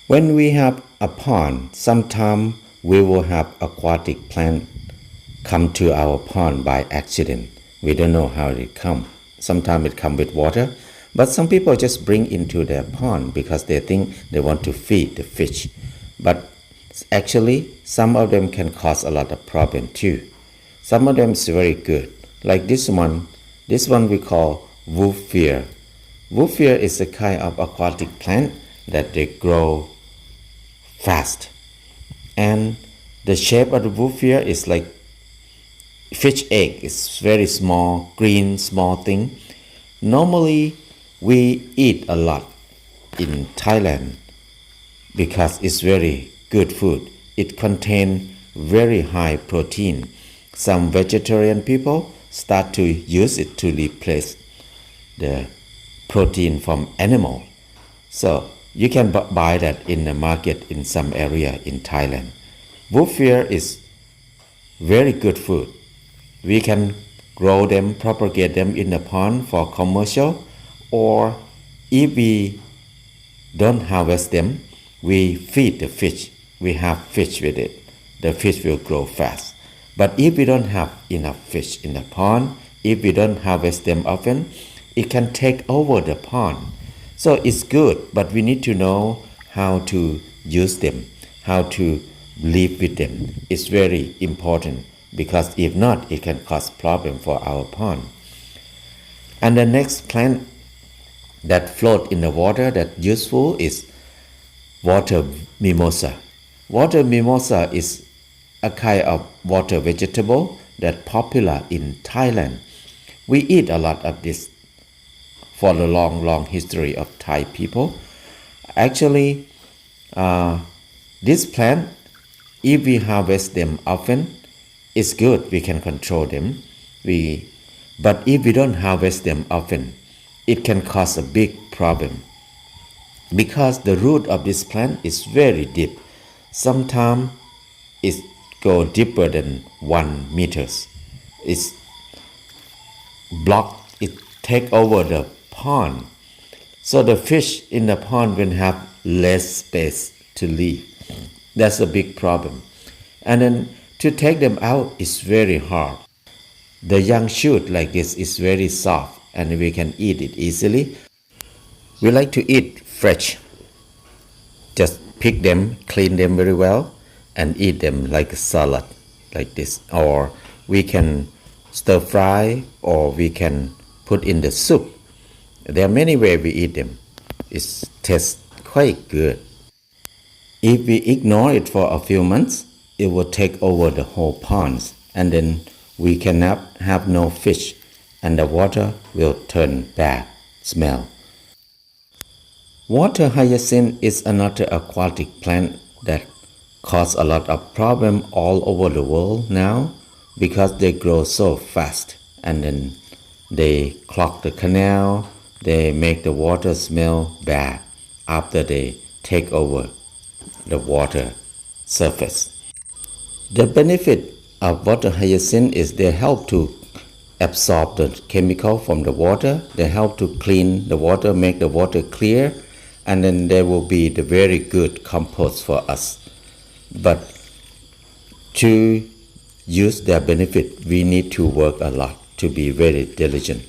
When we have a pond, sometimes we will have aquatic plant come to our pond by accident. We don't know how it come. Sometimes it come with water, but some people just bring into their pond because they think they want to feed the fish. But actually, some of them can cause a lot of problem too. Some of them is very good, like this one. This one we call Wufia. Wufia is a kind of aquatic plant that they grow fast, and the shape of the Wufia is like fish egg. It's very small, green, small thing. Normally, we eat a lot in Thailand because it's very good food. It contains very high protein. Some vegetarian people start to use it to replace the protein from animal. So you can buy that in the market in some area in Thailand. Wufia is very good food. We can grow them, propagate them in the pond for commercial, or if we don't harvest them, we feed the fish. We have fish with it. The fish will grow fast. But if we don't have enough fish in the pond, if we don't harvest them often, it can take over the pond. So it's good, but we need to know how to use them, how to live with them. It's very important because if not, it can cause problem for our pond. And the next plant that float in the water that useful is water mimosa. Water mimosa is a kind of water vegetable that popular in Thailand. We eat a lot of this for the long history of Thai people. Actually, this plant, if we harvest them often, it's good. We can control them. But if we don't harvest them often, it can cause a big problem because the root of this plant is very deep. Sometimes it go deeper than 1 meters. It's blocked. It take over the pond. So the fish in the pond will have less space to live. That's a big problem. And then to take them out is very hard. The young shoot like this is very soft and we can eat it easily. We like to eat fresh. Just pick them, clean them very well, and eat them like a salad, like this. Or we can stir fry, or we can put in the soup. There are many ways we eat them. It tastes quite good. If we ignore it for a few months, it will take over the whole ponds, and then we cannot have no fish, and the water will turn bad smell. Waterhyasin is another aquatic plant that cause a lot of problem all over the world now because they grow so fast, and then they clog the canal. They make the water smell bad after they take over the water surface. The benefit of waterhyasin is they help to absorb the chemical from the water. They help to clean the water, make the water clear, and then they will be the very good compost for us. But to use their benefit, we need to work a lot, to be very diligent.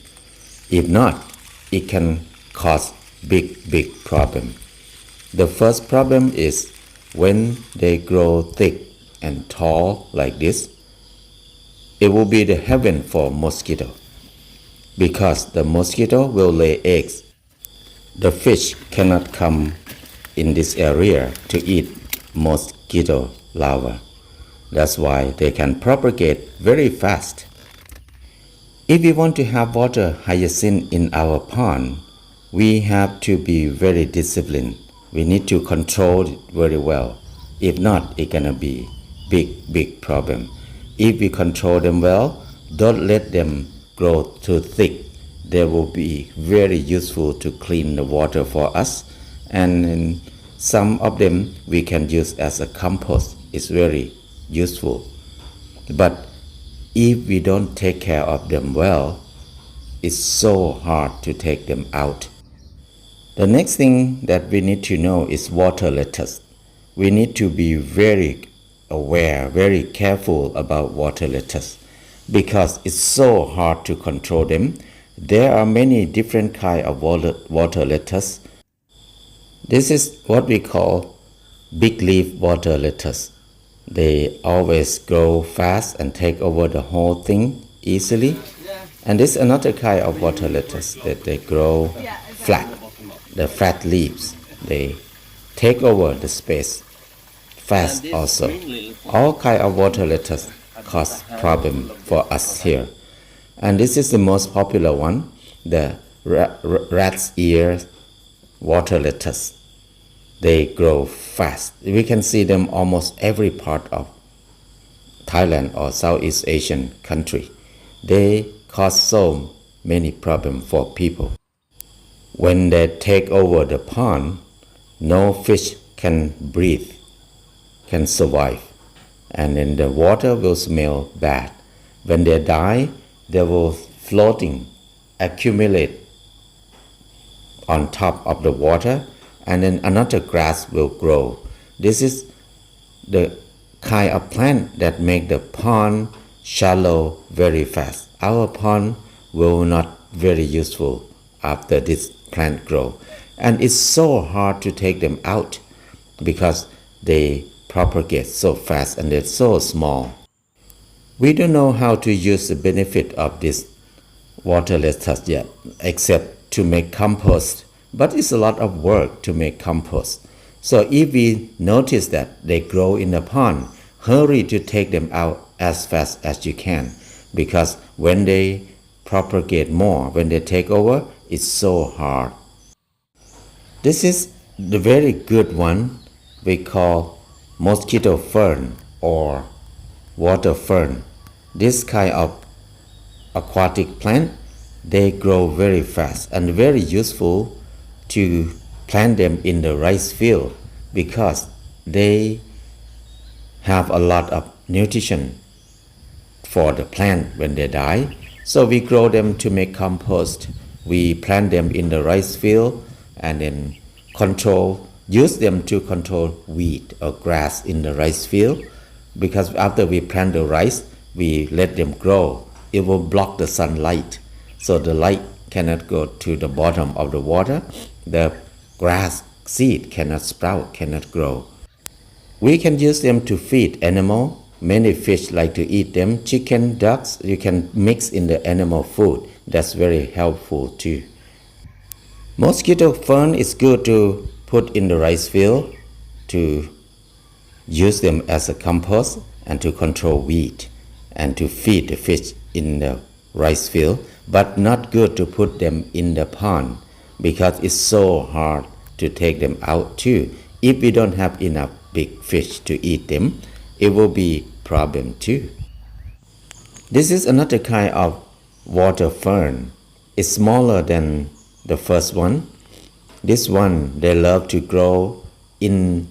If not, it can cause big problem. The first problem is when they grow thick and tall like this, it will be the heaven for mosquito because the mosquito will lay eggs. The fish cannot come in this area to eat mosquito larvae. That's why they can propagate very fast. If we want to have water hyacinth in our pond, we have to be very disciplined. We need to control it very well. If not, it's gonna be big problem. If we control them well, don't let them grow too thick. They will be very useful to clean the water for us, and some of them we can use as a compost. It's very useful. But if we don't take care of them well, it's so hard to take them out. The next thing that we need to know is water lettuce. We need to be very aware, very careful about water lettuce because it's so hard to control them. There are many different kinds of water lettuce. This is what we call big leaf water lettuce. They always grow fast and take over the whole thing easily. And this is another kind of water lettuce that they grow flat. The flat leaves, they take over the space fast also. All kind of water lettuce cause problem for us here. And this is the most popular one, the rat's ear water lettuce. They grow fast. We can see them almost every part of Thailand or Southeast Asian country. They cause so many problems for people. When they take over the pond, no fish can breathe, can survive, and then the water will smell bad. When they die, they will floating, accumulate on top of the water, and then another grass will grow. This is the kind of plant that make the pond shallow very fast. Our pond will not very useful after this plant grow, and it's so hard to take them out because they propagate so fast and they're so small. We don't know how to use the benefit of this water lettuce yet, except to make compost, but it's a lot of work to make compost. So if we notice that they grow in the pond, hurry to take them out as fast as you can, because when they propagate more, when they take over, it's so hard. This is the very good one we call mosquito fern or water fern. This kind of aquatic plant, they grow very fast and very useful to plant them in the rice field because they have a lot of nutrition for the plant when they die. So we grow them to make compost. We plant them in the rice field and then use them to control weed or grass in the rice field, because after we plant the rice, we let them grow. It will block the sunlight, so the light cannot go to the bottom of the water. The grass seed cannot sprout, cannot grow. We can use them to feed animal. Many fish like to eat them. Chicken, ducks, you can mix in the animal food. That's very helpful too. Mosquito fern is good to put in the rice field, to use them as a compost and to control weed and to feed the fish in the rice field, but not good to put them in the pond because it's so hard to take them out too. If we don't have enough big fish to eat them, it will be problem too. This is another kind of water fern. It's smaller than the first one. This one, they love to grow in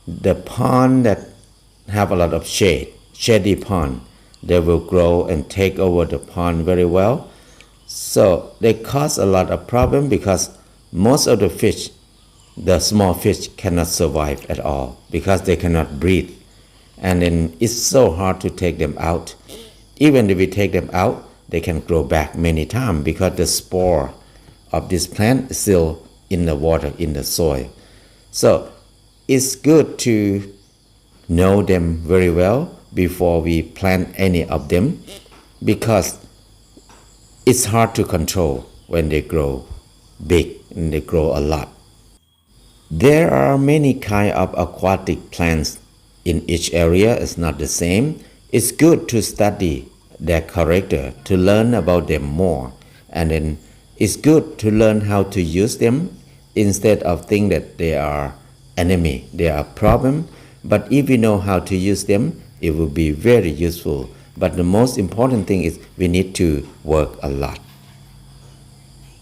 the pond that have a lot of shady pond. They will grow and take over the pond very well. So they cause a lot of problem because most of the fish, the small fish, cannot survive at all because they cannot breathe. And then it's so hard to take them out. Even if we take them out, they can grow back many times because the spore of this plant is still in the water, in the soil. So it's good to know them very well before we plant any of them because it's hard to control when they grow big and they grow a lot. There are many kinds of aquatic plants in each area. It's not the same. It's good to study their character, to learn about them more, and then it's good to learn how to use them instead of think that they are enemy, they are problem. But if we know how to use them, it will be very useful. But the most important thing is we need to work a lot.